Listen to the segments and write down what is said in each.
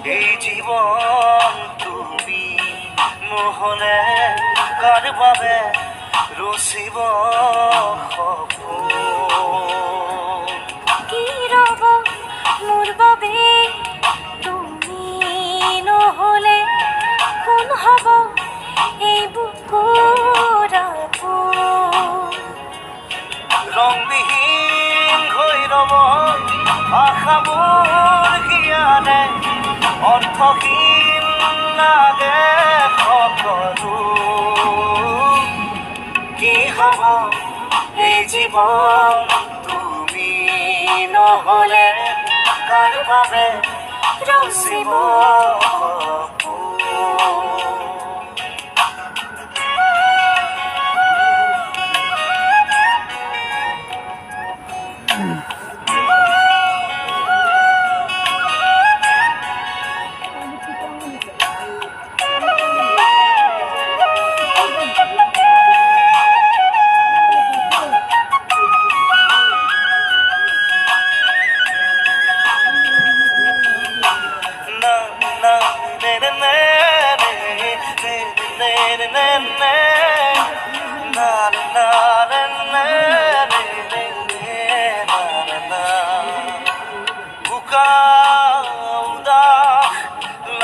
এই জীবন তুমি নহলে কার বাবে রচিব সপোন কি ৰব মোৰ বাবে তুমি নহলে কোন হব এই বুকুৰ আপোন ৰংবিহীন ভৈৰৱ আশাবোৰ হিয়ানে অৰ্থহীন লাগে সকলো কি হব এই জীৱন তুমি নহলে কাৰ বাবে ৰচিব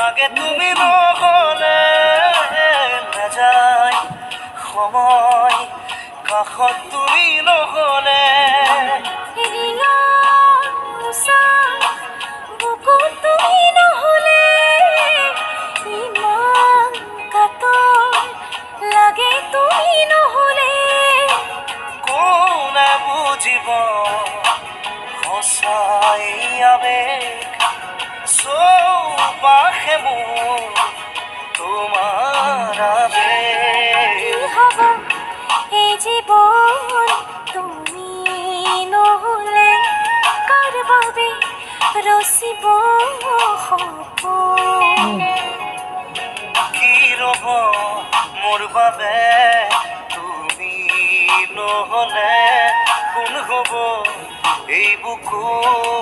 লাগে তুমি নহলে নাযায় সময় কাষত তুমি নহলে ৰিঙা উষা বুকুত তুমি নহলে ইমান কাতৰ লাগে তুমি নহলে কোনে বুজিব সঁচাই আবেগ চৌপাশে মোৰ তোমাৰ আবেগ কি হব এই জীৱন তুমি নহলে কাৰ বাবে ৰচিব সপোন কি ৰব মোৰ বাবে তুমি নহলে কোন হব এই বুকুৰ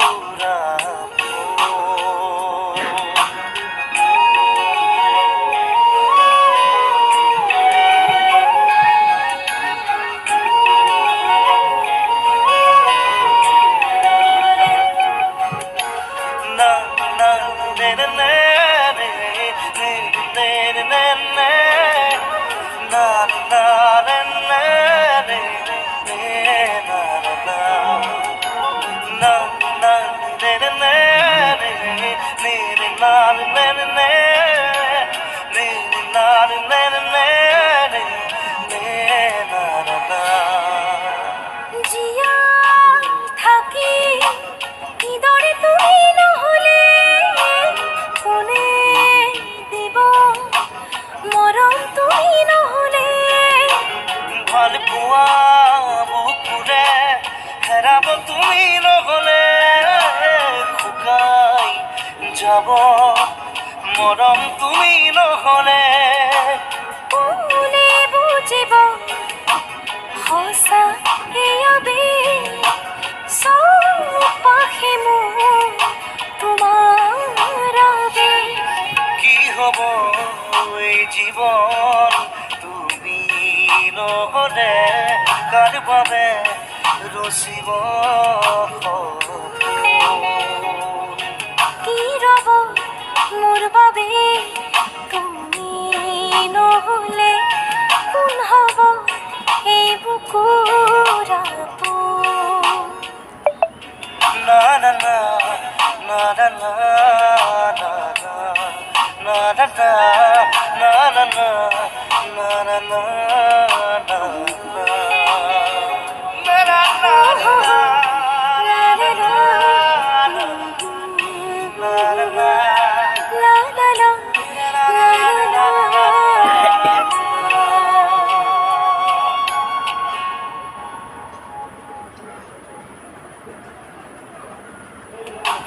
জীয়াই থাকি কিদৰে তুমি নহলে কোনে দিব মৰম তুমি নহলে ভাল পোৱা বুকুৰে হেৰাব তুমি নহলে শুকাই যাব মৰম তুমি নহলে কোনে বুজিব সঁচা এই আবেগ চৌপাশে মোৰ তোমাৰ আবেগ কি হব এই জীৱন তুমি নহলে কাৰ বাবে ৰচিব কি ৰব মোৰ বাবে তুমি নহলে কোন হব এই বুকুৰ আপোন না না না না না না না না না না না না না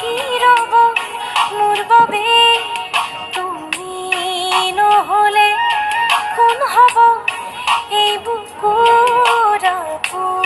কি ৰব মোৰ বাবে তুমি নহলে কোন হব এই বুকুৰ আপোন